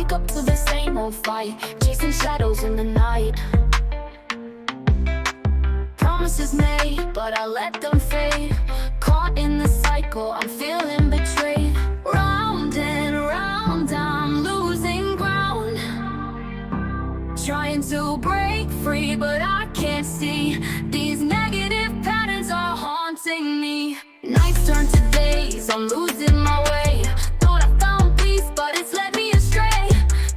wake up to the same old fight, chasing shadows in the night. Promises made, but I let them fade. Caught in the cycle, I'm feeling betrayed. Round and round, I'm losing ground. Trying to break free, but I can't see. These negative patterns are haunting me. Nights turn to days, I'm losing my way. Thought I found peace, but it's led me astray.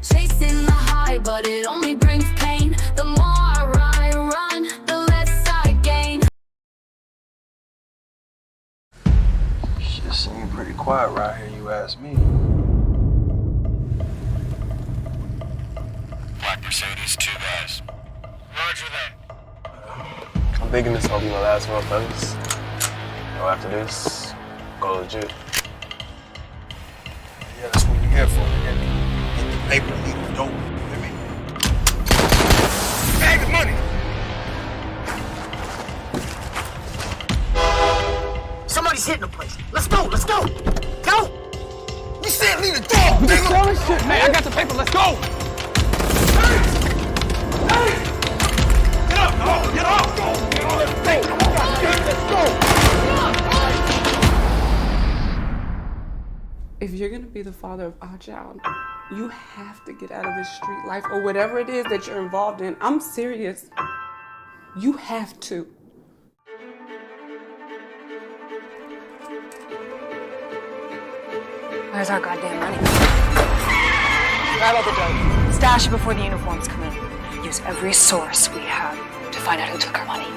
Chasing the high, but it only brings pain. The more I run, the less I gain. Shit seemed pretty quiet right here, you ask me. Black Mercedes, 2 guys. Roger that. I'm thinking this will be my last one, fellas. After this, go legit. Yeah, that's what we're here for. Get the paper, leave the dope. You hear me? Bag the money! Somebody's hitting the place. Let's go, let's go! Go! You said leave the door, nigga! Shit, man, I got the paper, let's go! Hey! Hey! Get up, dog! Get up! Get on that thing! Let's go! If you're gonna be the father of our child, you have to get out of this street life or whatever it is that you're involved in. I'm serious. You have to. Where's our goddamn money? Grab all the dope. Stash it before the uniforms come in. Use every source we have to find out who took our money.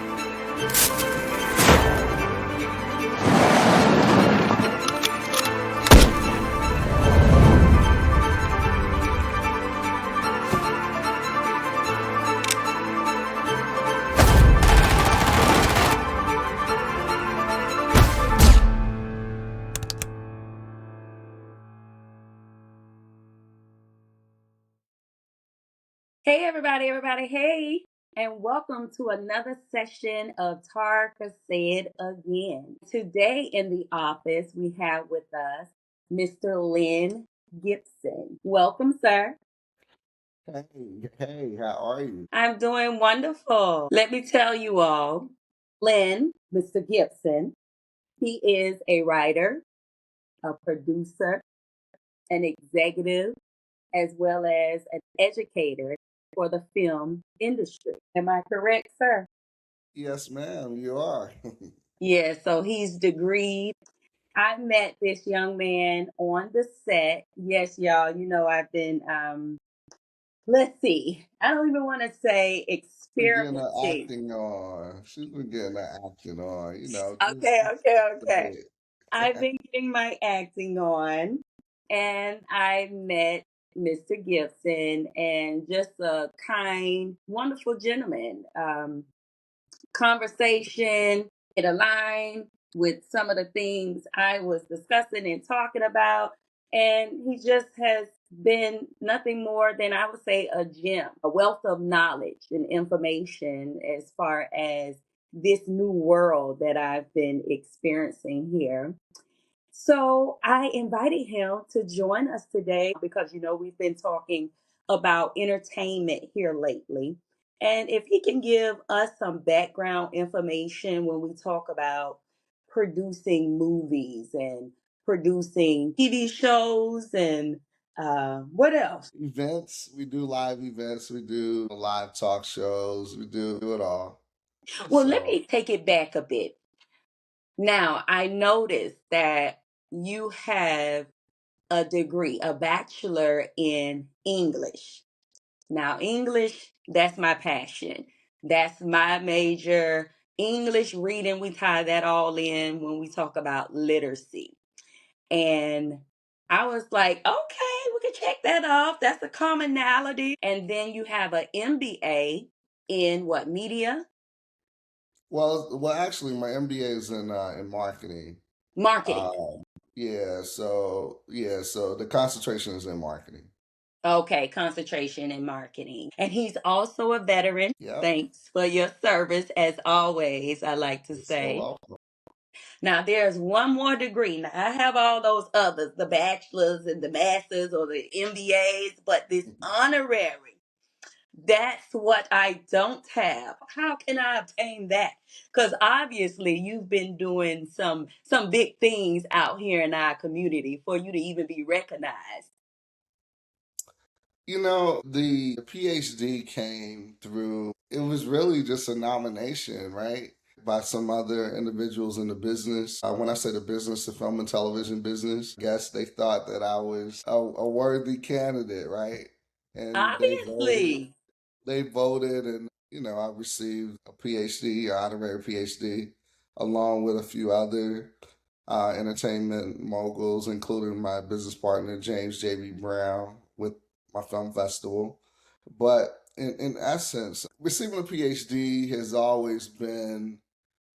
Hey everybody, hey, and welcome to another session of Tarka Said Again. Today in the office, we have with us Mr. Len Gibson. Welcome, sir. Hey, how are you? I'm doing wonderful. Let me tell you all, Len, Mr. Gibson, he is a writer, a producer, an executive, as well as an educator for the film industry. Am I correct, sir? Yes, ma'am, you are. Yeah, so he's degreed. I met this young man on the set. Yes, y'all, you know I've been, let's see, I don't even want to say Been getting her experimenting. acting on. She's been getting her acting on, Okay. just I've been getting my acting on, and I met Mr. Gibson, and just a kind, wonderful gentleman. Conversation, it aligned with some of the things I was discussing and talking about. And he just has been nothing more than, I would say, a gem, a wealth of knowledge and information as far as this new world that I've been experiencing here. So I invited him to join us today because, you know, we've been talking about entertainment here lately. And if he can give us some background information when we talk about producing movies and producing TV shows and what else? events. We do live events. We do live talk shows. We do it all. Well, let So me take it back a bit. Now, I noticed that you have a degree, a bachelor in English. Now, English, that's my passion. That's my major. English reading, we tie that all in when we talk about literacy. And I was like, okay, we can check that off. That's a commonality. And then you have an MBA in what, media? actually, my MBA is in marketing. Marketing. Um, so the concentration is in marketing. Okay, concentration in marketing. And he's also a veteran. Yep. Thanks for your service, as always, I like to You're so say. welcome. Now there's one more degree. Now I have all those others, the bachelors and the masters or the MBAs, but this honorary, that's what I don't have. How can I obtain that? Because obviously you've been doing some big things out here in our community for you to even be recognized. The PhD came through, it was really just a nomination, right? By some other individuals in the business. When I say the business, the film and television business, I guess they thought that I was a worthy candidate, right? And Obviously. they voted, and I received a PhD, honorary PhD, along with a few other entertainment moguls, including my business partner James J.B. Brown with my film festival. But in essence, receiving a PhD has always been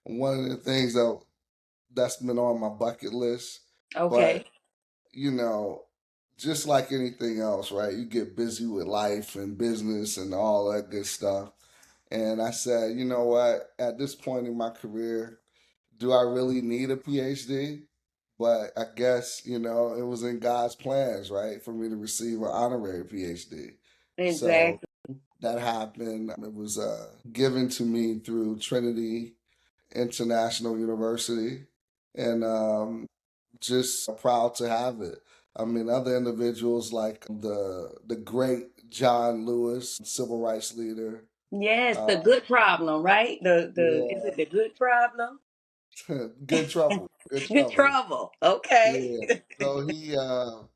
one of the things that's been on my bucket list. Okay. But you know, just like anything else, right? You get busy with life and business and all that good stuff. And I said, you know what? At this point in my career, do I really need a PhD? But I guess, it was in God's plans, right? For me to receive an honorary PhD. So Exactly. that happened. It was given to me through Trinity International University. And just proud to have it. I mean, other individuals like the great John Lewis, civil rights leader. Yes, Uh, the good problem, right? The is yeah, it the good problem? good trouble, good Good trouble. trouble. Okay. Yeah. So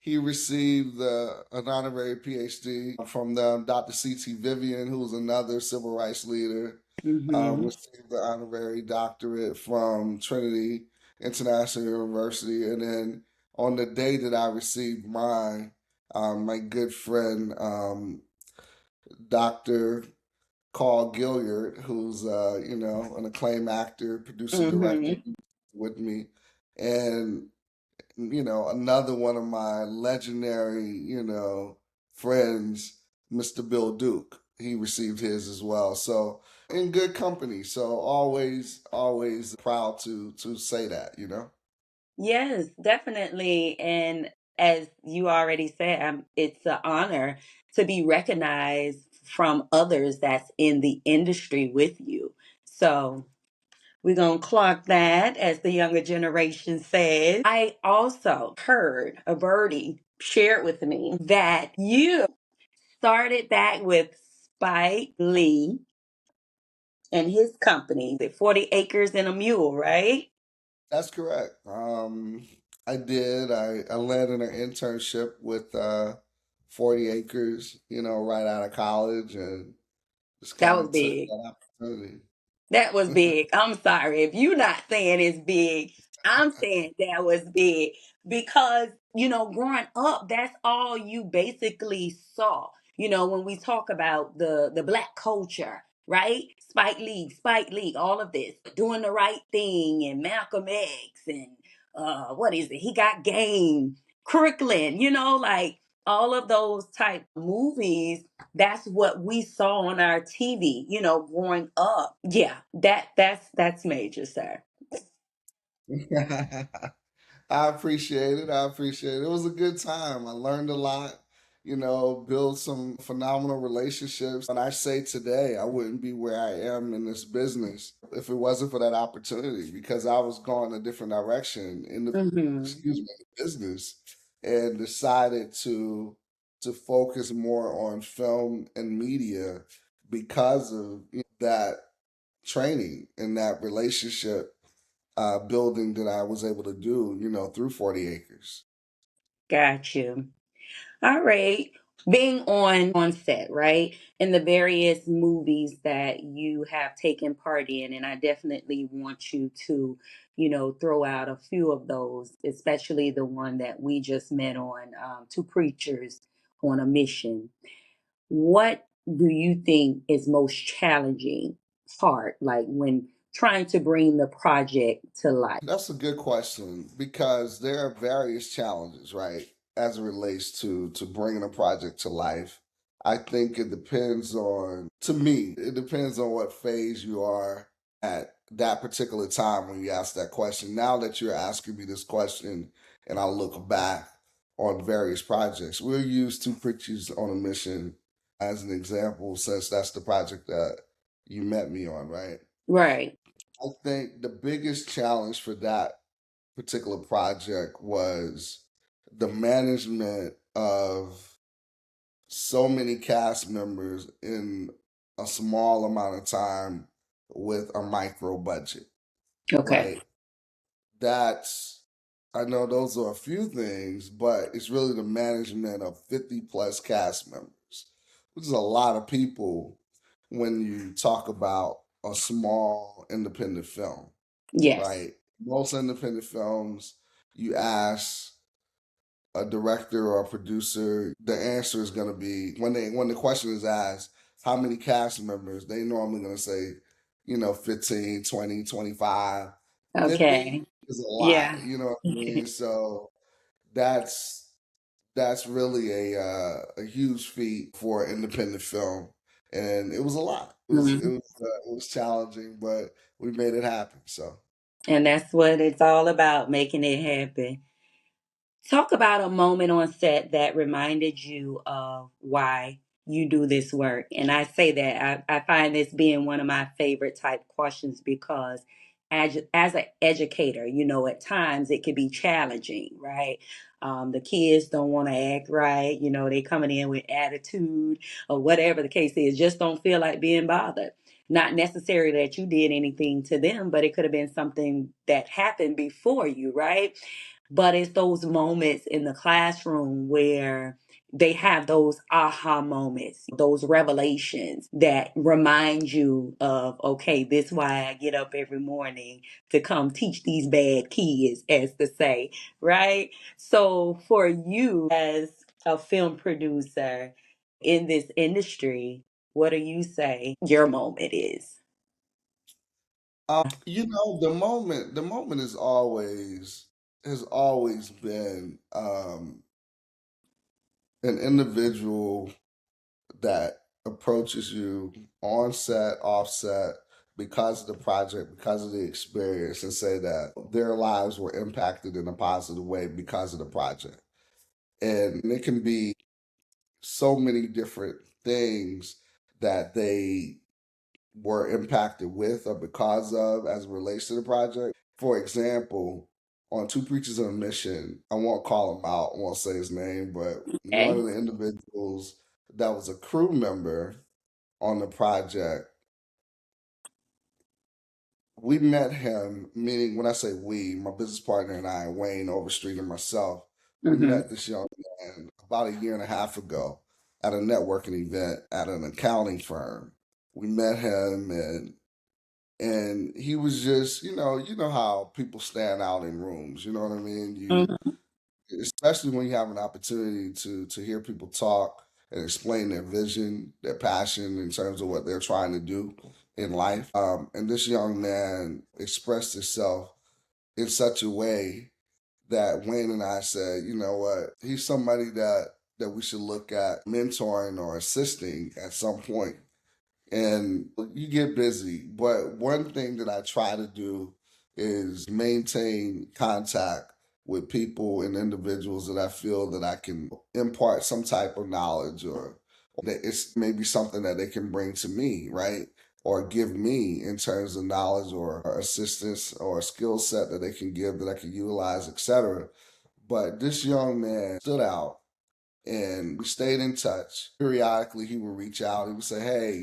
he received an honorary PhD from them. Dr. C.T. Vivian, who was another civil rights leader, Hmm. received the honorary doctorate from Trinity International University. And then on the day that I received mine, my good friend, Dr. Carl Gilliard, who's an acclaimed actor, producer, director, Hmm. with me, and another one of my legendary, friends, Mr. Bill Duke. He received his as well. So in good company. So always proud to say that. Yes, definitely. And as you already said, it's an honor to be recognized from others that's in the industry with you. So we're going to clock that, as the younger generation says. I also heard a birdie shared with me that you started back with Spike Lee and his company, the 40 Acres and a Mule, right? That's correct. I did. I landed an internship with 40 Acres, right out of college, and just That kind was of took big. that opportunity. That was big. I'm sorry. If you're not saying it's big, I'm saying that was big because, growing up, that's all you basically saw. When we talk about the black culture, right? Spike Lee, all of this, doing the right thing, and Malcolm X, and what is it? He got game, Crooklyn, like all of those type movies. That's what we saw on our TV, growing up. Yeah, that's major, sir. I appreciate it. I appreciate it. It was a good time. I learned a lot, built some phenomenal relationships. And I say today, I wouldn't be where I am in this business if it wasn't for that opportunity, because I was going a different direction in the, Hmm. excuse me, the business, and decided to focus more on film and media because of that training and that relationship building that I was able to do, through 40 Acres. Got you. All right. Being on set, right? In the various movies that you have taken part in, and I definitely want you to, throw out a few of those, especially the one that we just met on, Two Preachers on a Mission. What do you think is most challenging part, like when trying to bring the project to life? That's a good question because there are various challenges, right, as it relates to bringing a project to life. I think it depends on, to me, it depends on what phase you are at that particular time when you asked that question. Now that you're asking me this question, and I look back on various projects, we'll use Two Preachers on a Mission as an example, since that's the project that you met me on, right? Right. I think the biggest challenge for that particular project was the management of so many cast members in a small amount of time with a micro budget, Okay. right? That's, I know those are a few things, but it's really the management of 50 plus cast members, which is a lot of people when you talk about a small independent film, Yes. right? Most independent films, you ask a director or a producer, the answer is going to be, when the question is asked, how many cast members, they normally going to say, 15, 20, 25, 50 Okay. is a lot, Yeah. you know what I mean? So that's really a huge feat for an independent film, and it was a lot. Mhm. It was challenging, but we made it happen. So. And that's what it's all about, making it happen. Talk about a moment on set that reminded you of why you do this work. And I say that I find this being one of my favorite type questions because as an educator, at times it can be challenging, right? The kids don't want to act right. They coming in with attitude or whatever the case is, just don't feel like being bothered. Not necessarily that you did anything to them, but it could have been something that happened before you, right? But it's those moments in the classroom where they have those aha moments, those revelations that remind you of, okay, this is why I get up every morning to come teach these bad kids, as to say, right? So for you as a film producer in this industry, what do you say your moment is? The moment has always been an individual that approaches you on set, off set, because of the project, because of the experience, and say that their lives were impacted in a positive way because of the project. And it can be so many different things that they were impacted with or because of as it relates to the project. For example, on Two Preachers on a Mission, I won't call him out, I won't say his name, but one Okay. of the individuals that was a crew member on the project, we met him, meaning when I say we, my business partner and I, Wayne Overstreet and myself, we Mm-hmm. met this young man about a year and a half ago at a networking event at an accounting firm. We met him, and he was just, you know how people stand out in rooms, you know what I mean? Mm-hmm. Especially when you have an opportunity to hear people talk and explain their vision, their passion in terms of what they're trying to do in life. And this young man expressed himself in such a way that Wayne and I said, you know what, he's somebody that we should look at mentoring or assisting at some point. And you get busy, but one thing that I try to do is maintain contact with people and individuals that I feel that I can impart some type of knowledge, or that it's maybe something that they can bring to me, right? Or give me in terms of knowledge or assistance or a skill set that they can give that I can utilize, etc. But this young man stood out, and we stayed in touch. Periodically, he would reach out. He would say, "Hey,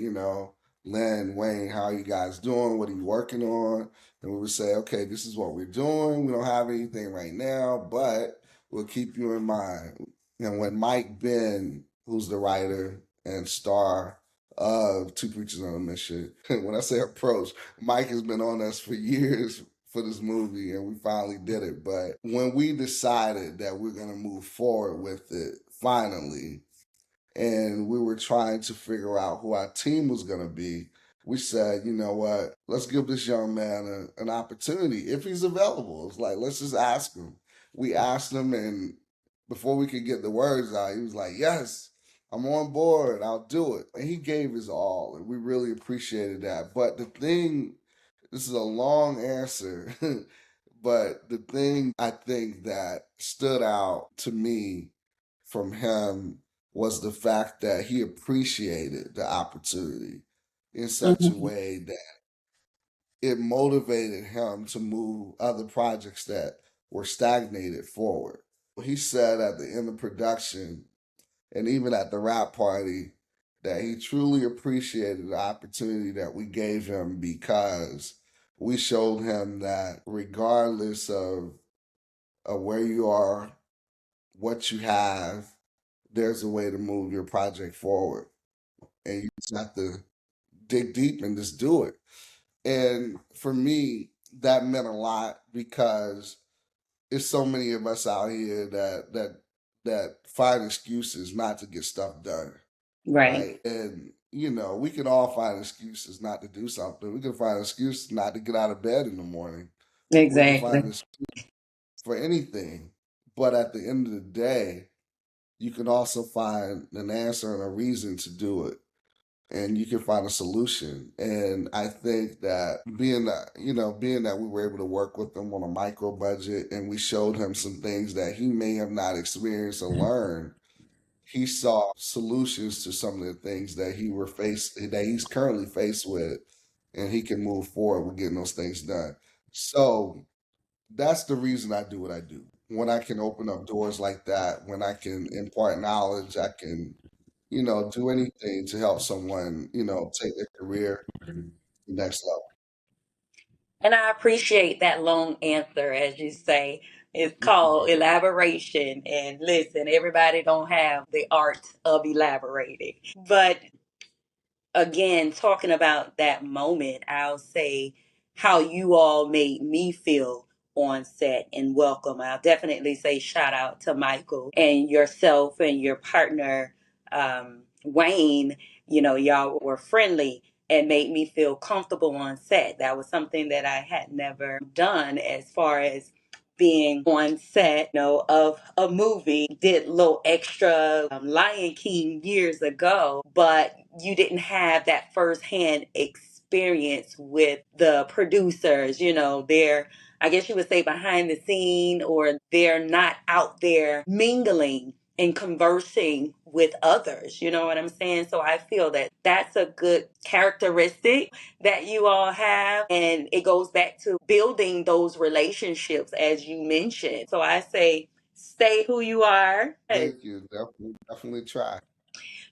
Len, Wayne, how are you guys doing? What are you working on?" And we would say, "Okay, this is what we're doing. We don't have anything right now, but we'll keep you in mind." And when Mike Ben, who's the writer and star of Two Preachers on a Mission, when I say approach, Mike has been on us for years for this movie, and we finally did it. But when we decided that we're going to move forward with it, finally, and we were trying to figure out who our team was going to be, we said, you know what, let's give this young man an opportunity if he's available. It's like, let's just ask him. We asked him, and before we could get the words out, he was like, yes, I'm on board, I'll do it. And he gave his all, and we really appreciated that. But the thing This is a long answer, but the thing I think that stood out to me from him was the fact that he appreciated the opportunity in such a Mhm. way that it motivated him to move other projects that were stagnated forward. He said at the end of production and even at the rap party that he truly appreciated the opportunity that we gave him because we showed him that regardless of where you are, what you have, there's a way to move your project forward. And you just have to dig deep and just do it. And for me, that meant a lot because it's so many of us out here that find excuses not to get stuff done. Right. Right. And, we can all find excuses not to do something. We can find excuses not to get out of bed in the morning. We can Exactly. find an excuse for anything. But at the end of the day, you can also find an answer and a reason to do it. And you can find a solution. And I think that being that we were able to work with him on a micro budget and we showed him some things that he may have not experienced or learned, he saw solutions to some of the things that he's currently faced with, and he can move forward with getting those things done. So that's the reason I do what I do. When I can open up doors like that, when I can impart knowledge, I can, do anything to help someone, take their career to the next level. And I appreciate that long answer, as you say. It's called elaboration. And listen, everybody don't have the art of elaborating. But again, talking about that moment, I'll say how you all made me feel on set and welcome. I'll definitely say shout out to Michael and yourself and your partner, Wayne. Y'all were friendly and made me feel comfortable on set. That was something that I had never done as far as being on set, of a movie. Did little extra Lion King years ago, but you didn't have that firsthand experience with the producers. They're, I guess you would say, behind the scene, or they're not out there mingling and conversing with others. You know what I'm saying? So I feel that that's a good characteristic that you all have. And it goes back to building those relationships, as you mentioned. So I say, stay who you are. Thank you. Definitely try.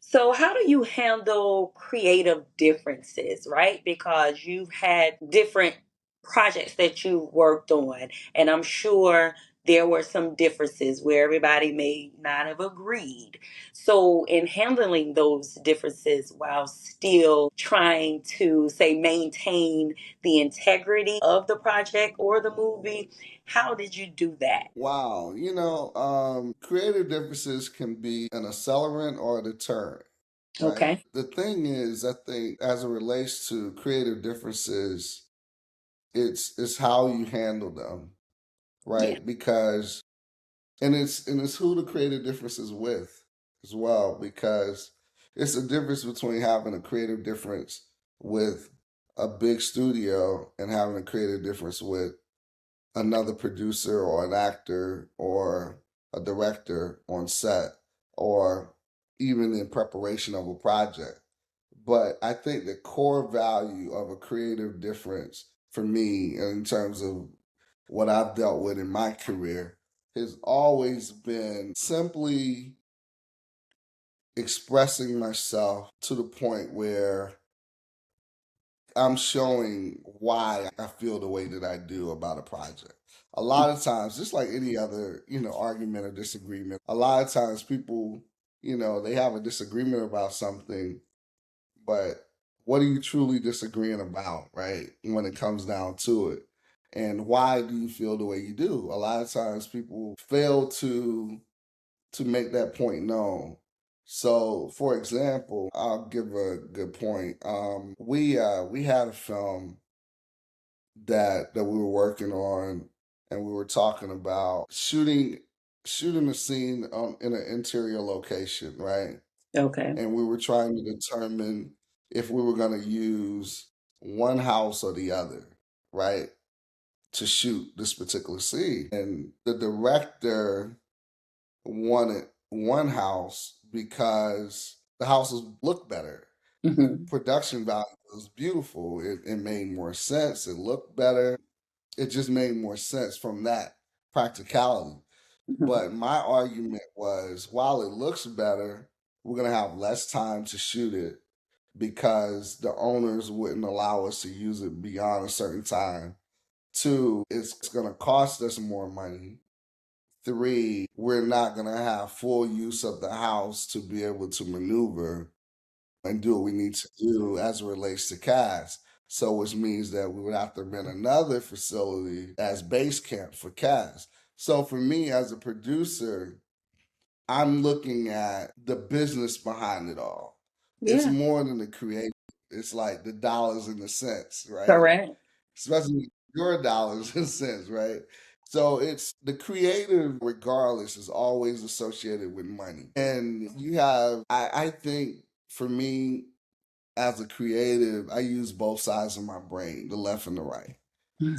So, how do you handle creative differences, right? Because you've had different projects that you worked on, and I'm sure there were some differences where everybody may not have agreed. So, in handling those differences while still trying to, say, maintain the integrity of the project or the movie, how did you do that? Wow, creative differences can be an accelerant or a deterrent, right? Okay. The thing is, I think as it relates to creative differences, it's how you handle them, Yeah. right? Because and it's who the creative difference is with as well, because it's a difference between having a creative difference with a big studio and having a creative difference with another producer or an actor or a director on set or even in preparation of a project. But I think the core value of a creative difference for me, in terms of what I've dealt with in my career, has always been simply expressing myself to the point where I'm showing why I feel the way that I do about a project. A lot of times, just like any other, argument or disagreement, a lot of times people, they have a disagreement about something, but what are you truly disagreeing about, right? When it comes down to it. And why do you feel the way you do? A lot of times people fail to make that point known. So, for example, I'll give a good point. We had a film that we were working on, and we were talking about shooting a scene in an interior location, right? Okay. And we were trying to determine if we were going to use one house or the other. right, to shoot this particular scene. And the director wanted one house because the houses look better. Mhm. Production value was beautiful. It made more sense. It looked better. It just made more sense from that practicality. Mhm. But my argument was, while it looks better, we're gonna have less time to shoot it because the owners wouldn't allow us to use it beyond a certain time. Two, it's gonna cost us more money. Three, we're not gonna have full use of the house to be able to maneuver and do what we need to do as it relates to cast. So, which means that we would have to rent another facility as base camp for cast. So, for me as a producer, I'm looking at the business behind it all. It's Yeah, more than the creative. It's like the dollars and the cents, right? correct. Especially your dollars and cents, right? So it's the creative, regardless, is always associated with money. And you have, I think for me as a creative, I use both sides of my brain, the left and the right,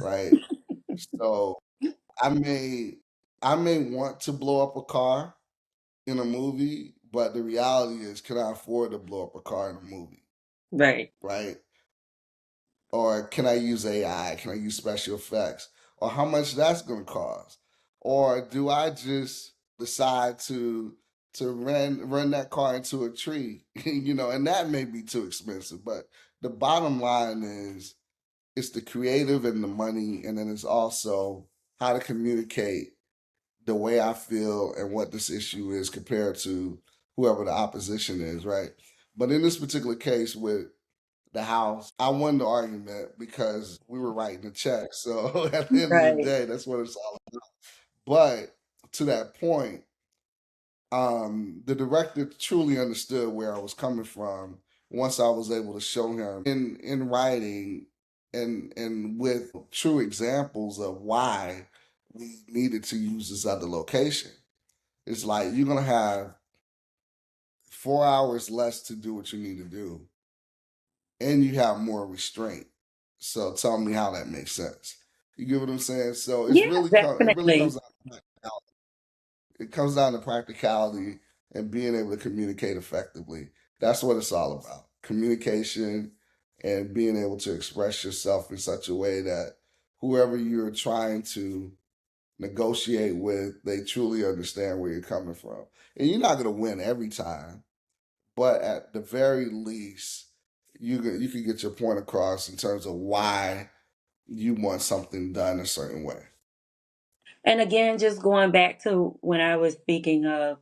right? So I may I may want to blow up a car in a movie, but the reality is, can I afford to blow up a car in a movie, Right. right? Or can I use AI? Can I use special effects? Or how much that's going to cost? Or do I just decide to run that car into a tree? And that may be too expensive. But the bottom line is it's the creative and the money, and then it's also how to communicate the way I feel and what this issue is compared to whoever the opposition is, right? But in this particular case with the house, I won the argument because we were writing the check. So at the end of the Right. day, that's what it's all about. But to that point, the director truly understood where I was coming from once I was able to show him in writing and with true examples of why we needed to use this other location. It's like you're gonna have 4 hours less to do what you need to do, and you have more restraint. So tell me how that makes sense. You get what I'm saying? So Yeah, it really definitely. comes down to practicality. It comes down to practicality and being able to communicate effectively. That's what it's all about. Communication and being able to express yourself in such a way that whoever you're trying to negotiate with, they truly understand where you're coming from. And you're not going to win every time, but at the very least, you can get your point across in terms of why you want something done a certain way. And again, just going back to when I was speaking of,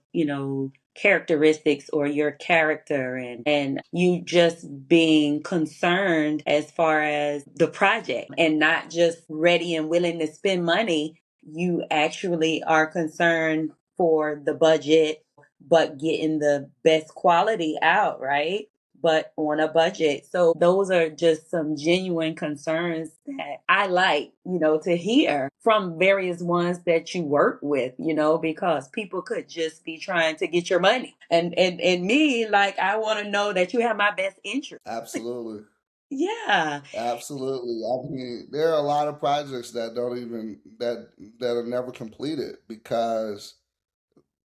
characteristics or your character and you just being concerned as far as the project and not just ready and willing to spend money, you actually are concerned for the budget, but getting the best quality out, right? But on a budget. So those are just some genuine concerns that I like, to hear from various ones that you work with, because people could just be trying to get your money. And me, like I want to know that you have my best interest. Absolutely. Yeah. Absolutely. I mean, there are a lot of projects that don't even that are never completed because,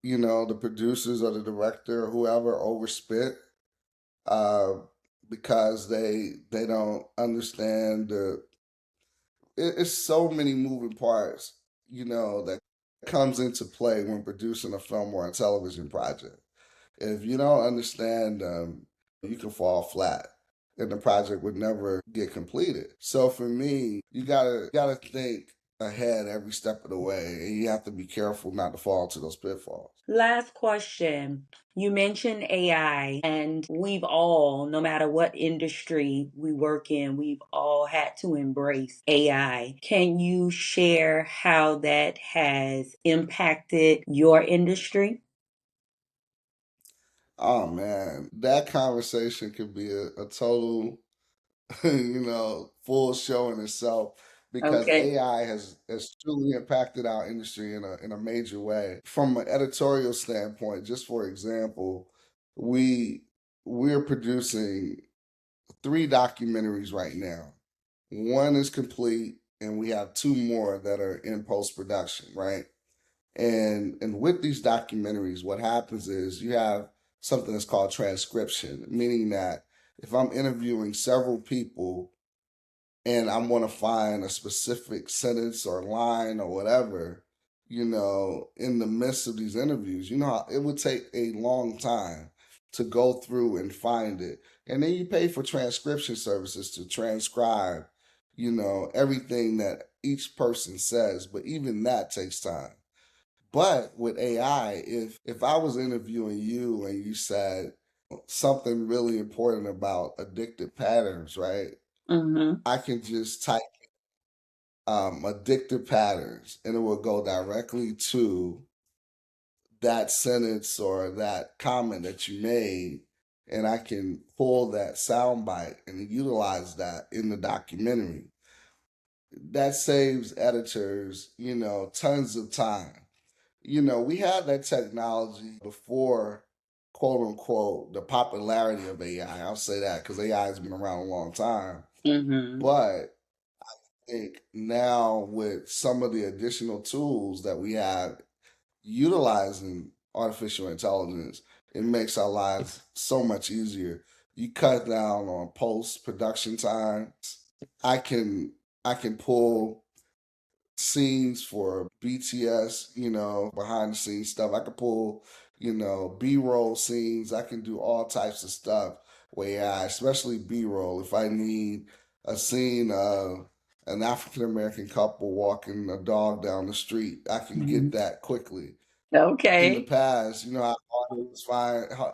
the producers or the director or whoever overspent uh because they don't understand it's so many moving parts, that comes into play when producing a film or a television project. If you don't understand them, you can fall flat and the project would never get completed. So for me, you gotta think ahead every step of the way and you have to be careful not to fall into those pitfalls. Last question. You mentioned AI, and we've all, no matter what industry we work in, we've all had to embrace AI. Can you share how that has impacted your industry? Oh man, that conversation could be a total full show in itself because Okay. AI has truly impacted our industry in a major way. From an editorial standpoint, just for example, we we're producing 3 documentaries right now One is complete, and we have two more that are in post-production, right? And with these documentaries, what happens is you have something that's called transcription, meaning that if I'm interviewing several people and I want to find a specific sentence or line or whatever, in the midst of these interviews, it would take a long time to go through and find it. And then you pay for transcription services to transcribe, everything that each person says, but even that takes time. But with AI, if I was interviewing you and you said something really important about addictive patterns, right? Mm-hmm. I can just type addictive patterns and it will go directly to that sentence or that comment that you made, and I can pull that soundbite and utilize that in the documentary. That saves editors, tons of time. We had that technology before, quote unquote, the popularity of AI. I'll say that because AI has been around a long time. Mm-hmm. But I think now with some of the additional tools that we have utilizing artificial intelligence, it makes our lives so much easier. You cut down on post-production time. I can pull scenes for BTS, behind the scenes stuff. I could pull, B-roll scenes. I can do all types of stuff where especially B-roll, if I need a scene of an African American couple walking a dog down the street, I can get that quickly. In the Okay. past, how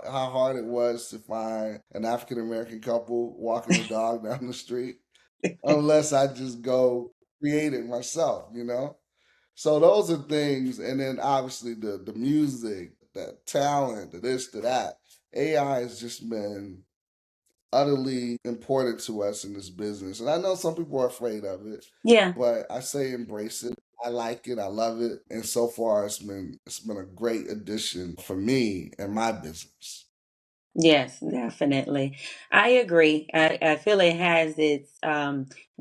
hard it was to find an African American couple walking a dog down the street, unless I just go create it myself. So those are things, and then obviously the music, the talent, the this, the that. AI has just been utterly important to us in this business. And I know some people are afraid of it, Yeah. but I say embrace it. I like it, I love it. And so far it's been a great addition for me and my business. Yes, definitely. I agree. I feel it has its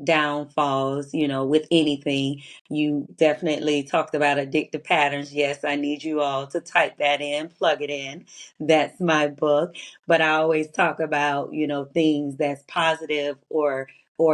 downfalls, with anything. You definitely talked about addictive patterns. Yes, I need you all to type that in, plug it in. That's my book. But I always talk about, things that's positive or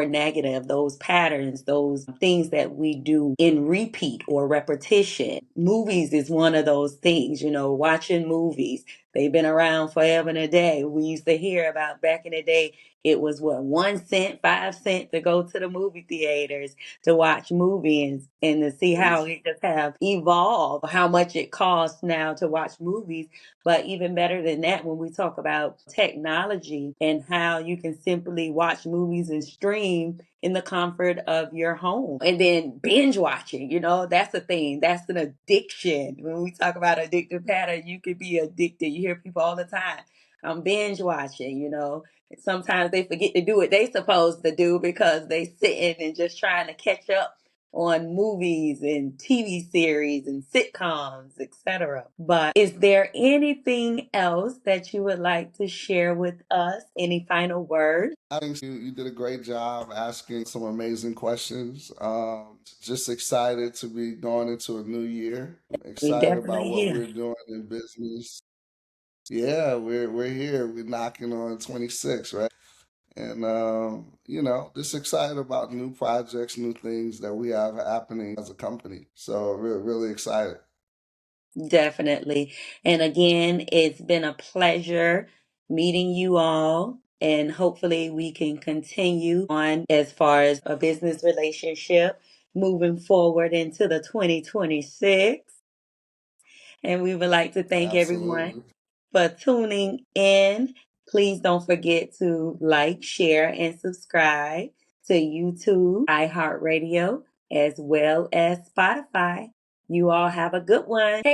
negative, those patterns, those things that we do in repeat or repetition. Movies is one of those things, watching movies. They've been around forever and a day. We used to hear about back in the day, it was what, 1 cent, 5 cents to go to the movie theaters to watch movies and to see how it just have evolved, how much it costs now to watch movies. But even better than that, when we talk about technology and how you can simply watch movies and stream in the comfort of your home. And then binge watching, that's a thing. That's an addiction. When we talk about addictive pattern, you could be addicted. You hear people all the time. I'm binge watching. Sometimes they forget to do what they supposed to do because they sitting and just trying to catch up on movies and TV series and sitcoms, etc. But is there anything else that you would like to share with us? Any final words? I think you did a great job asking some amazing questions. Just excited to be going into a new year. We Excited about definitely what here. we're doing in business. Yeah, we're here. We're knocking on 26, right? And just excited about new projects, new things that we have happening as a company. So really excited. Definitely. And again, it's been a pleasure meeting you all. And hopefully, we can continue on as far as a business relationship moving forward into the 2026. And we would like to thank everyone Absolutely. for tuning in. Please don't forget to like, share, and subscribe to YouTube, iHeartRadio, as well as Spotify. You all have a good one. Hey.